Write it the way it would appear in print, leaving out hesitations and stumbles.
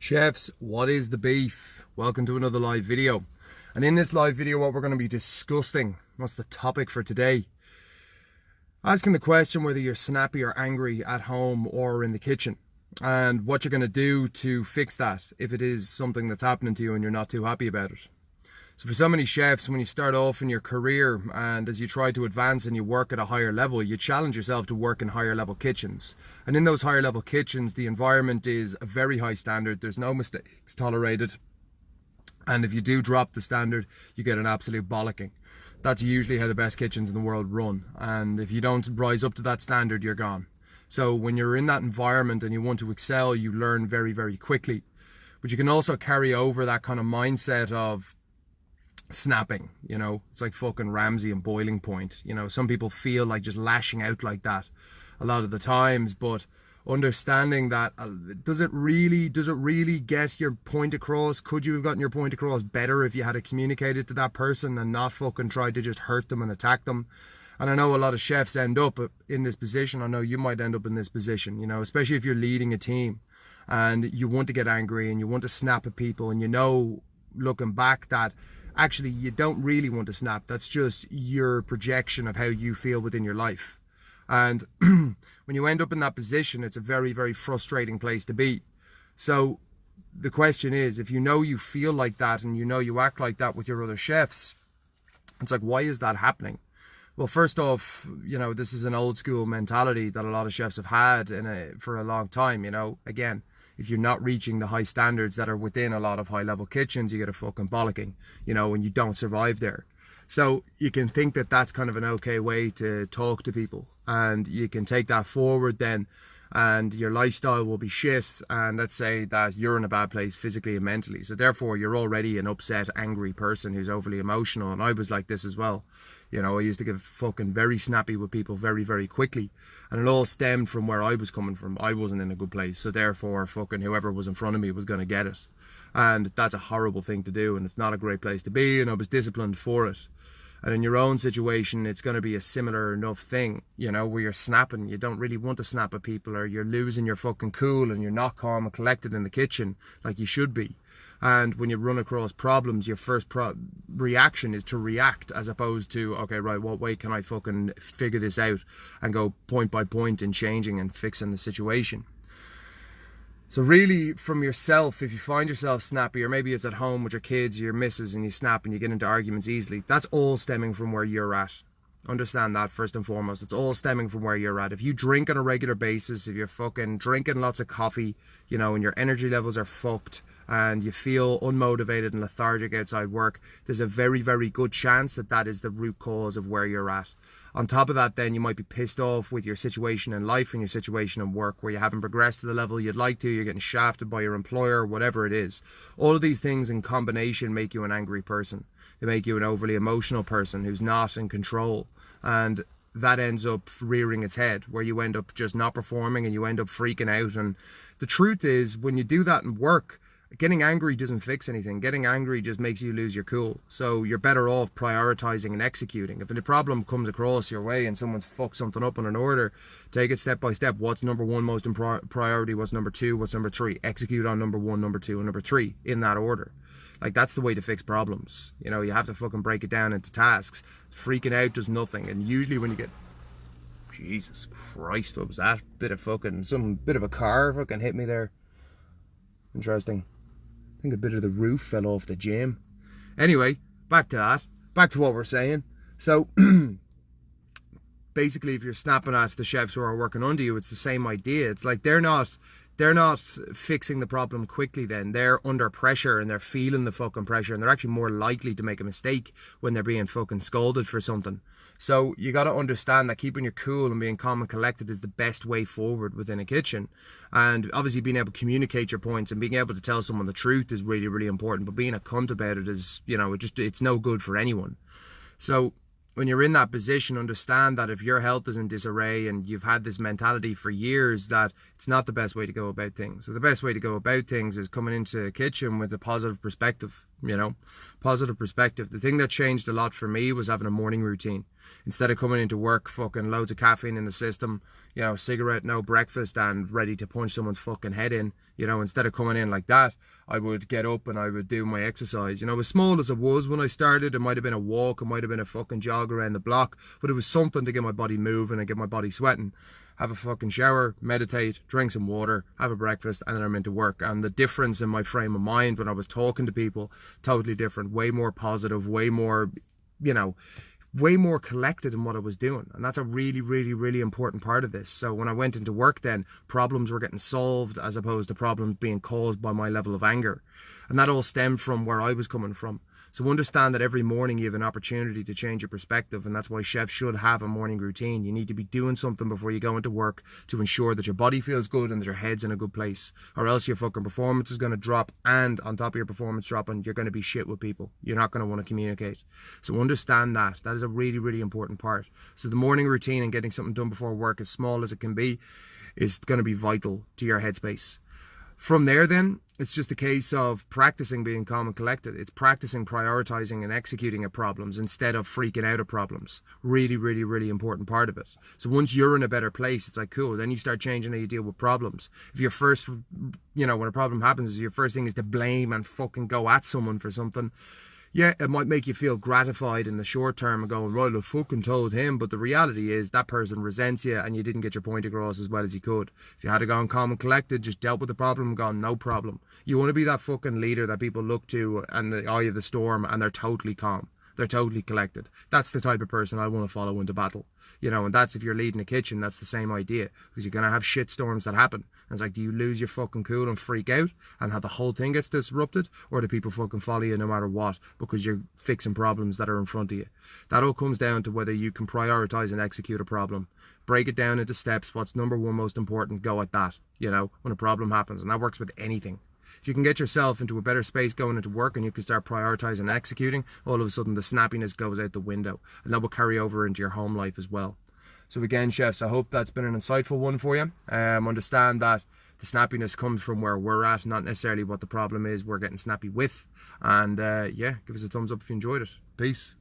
Chefs, what is the beef? Welcome to another live video. And in this live video, what we're going to be discussing, what's the topic for today? Asking the question whether you're snappy or angry at home or in the kitchen, and what you're going to do to fix that if it is something that's happening to you and you're not too happy about it. So for so many chefs, when you start off in your career and as you try to advance and you work at a higher level, you challenge yourself to work in higher level kitchens. And in those higher level kitchens, the environment is a very high standard. There's no mistakes tolerated. And if you do drop the standard, you get an absolute bollocking. That's usually how the best kitchens in the world run. And if you don't rise up to that standard, you're gone. So when you're in that environment and you want to excel, you learn very, very quickly. But you can also carry over that kind of mindset of snapping, you know. It's like fucking Ramsay and Boiling Point. You know, some people feel like just lashing out like that a lot of the times, but understanding that does it really get your point across? Could you have gotten your point across better if you had communicated to that person and not fucking tried to just hurt them and attack them? And I know a lot of chefs end up in this position. I know you might end up in this position, you know, especially if you're leading a team and you want to get angry and you want to snap at people, and you know, looking back, that actually you don't really want to snap. That's just your projection of how you feel within your life. And when you end up in that position, it's a very, very frustrating place to be. So the question is, if you know you feel like that and you know you act like that with your other chefs, it's like, why is that happening? Well, first off, you know, this is an old school mentality that a lot of chefs have had for a long time. You know, again, if you're not reaching the high standards that are within a lot of high level kitchens, you get a fucking bollocking, you know, and you don't survive there. So you can think that that's kind of an okay way to talk to people, and you can take that forward then, and your lifestyle will be shit, and let's say that you're in a bad place physically and mentally, so therefore you're already an upset, angry person who's overly emotional. And I was like this as well. You know, I used to get fucking very snappy with people very, very quickly, and it all stemmed from where I was coming from. I wasn't in a good place, so therefore fucking whoever was in front of me was going to get it. And that's a horrible thing to do, and it's not a great place to be, and I was disciplined for it. And in your own situation, it's going to be a similar enough thing, you know, where you're snapping. You don't really want to snap at people, or you're losing your fucking cool and you're not calm and collected in the kitchen like you should be. And when you run across problems, your first reaction is to react, as opposed to, okay, right, what way can I fucking figure this out and go point by point in changing and fixing the situation. So really, from yourself, if you find yourself snappy, or maybe it's at home with your kids or your missus and you snap and you get into arguments easily, that's all stemming from where you're at. Understand that first and foremost. It's all stemming from where you're at. If you drink on a regular basis, if you're fucking drinking lots of coffee, you know, and your energy levels are fucked and you feel unmotivated and lethargic outside work, there's a very, very good chance that that is the root cause of where you're at. On top of that, then you might be pissed off with your situation in life and your situation in work, where you haven't progressed to the level you'd like to, you're getting shafted by your employer, whatever it is. All of these things in combination make you an angry person. They make you an overly emotional person who's not in control. And that ends up rearing its head, where you end up just not performing and you end up freaking out. And the truth is, when you do that in work, getting angry doesn't fix anything. Getting angry just makes you lose your cool. So you're better off prioritizing and executing. If a problem comes across your way and someone's fucked something up on an order, take it step by step. What's number one most priority? What's number two? What's number three? Execute on number one, number two, and number three in that order. Like, that's the way to fix problems. You know, you have to fucking break it down into tasks. Freaking out does nothing. And usually when you get... Jesus Christ, what was that? Bit of a car fucking hit me there. Interesting. I think a bit of the roof fell off the gym. Anyway, back to that. Back to what we're saying. So, basically, if you're snapping at the chefs who are working under you, it's the same idea. It's like they're not fixing the problem quickly then. They're under pressure and they're feeling the fucking pressure, and they're actually more likely to make a mistake when they're being fucking scolded for something. So you got to understand that keeping your cool and being calm and collected is the best way forward within a kitchen. And obviously being able to communicate your points and being able to tell someone the truth is really, really important. But being a cunt about it is, you know, it's no good for anyone. So when you're in that position, understand that if your health is in disarray and you've had this mentality for years that it's It's not the best way to go about things. So the best way to go about things is coming into a kitchen with a positive perspective, you know, positive perspective. The thing that changed a lot for me was having a morning routine. Instead of coming into work, fucking loads of caffeine in the system, you know, cigarette, no breakfast, and ready to punch someone's fucking head in, you know, instead of coming in like that, I would get up and I would do my exercise. You know, as small as it was when I started, it might have been a walk, it might have been a fucking jog around the block, but it was something to get my body moving and get my body sweating. Have a fucking shower, meditate, drink some water, have a breakfast, and then I'm into work. And the difference in my frame of mind when I was talking to people, totally different, way more positive, way more, you know, way more collected in what I was doing. And that's a really, really, really important part of this. So when I went into work then, problems were getting solved as opposed to problems being caused by my level of anger. And that all stemmed from where I was coming from. So understand that every morning you have an opportunity to change your perspective, and that's why chefs should have a morning routine. You need to be doing something before you go into work to ensure that your body feels good and that your head's in a good place, or else your fucking performance is going to drop, and on top of your performance dropping, you're going to be shit with people. You're not going to want to communicate. So understand that. That is a really, really important part. So the morning routine and getting something done before work, as small as it can be, is going to be vital to your headspace. From there then, it's just a case of practicing being calm and collected. It's practicing prioritizing and executing at problems instead of freaking out at problems. Really, really, really important part of it. So once you're in a better place, it's like, cool, then you start changing how you deal with problems. If your first, you know, when a problem happens, your first thing is to blame and fucking go at someone for something, yeah, it might make you feel gratified in the short term and going, right, I fucking told him. But the reality is that person resents you and you didn't get your point across as well as you could. If you had gone calm and collected, just dealt with the problem and gone, no problem. You want to be that fucking leader that people look to and the eye of the storm and they're totally calm. They're totally collected. That's the type of person I want to follow into battle. You know, and that's if you're leading a kitchen, that's the same idea. Because you're going to have shit storms that happen. And it's like, do you lose your fucking cool and freak out and how the whole thing gets disrupted? Or do people fucking follow you no matter what because you're fixing problems that are in front of you? That all comes down to whether you can prioritize and execute a problem. Break it down into steps. What's number one most important? Go at that, you know, when a problem happens. And that works with anything. If you can get yourself into a better space going into work and you can start prioritizing and executing, all of a sudden the snappiness goes out the window, and that will carry over into your home life as well. So again, chefs, I hope that's been an insightful one for you. Understand that the snappiness comes from where we're at, not necessarily what the problem is we're getting snappy with. And yeah, give us a thumbs up if you enjoyed it. Peace.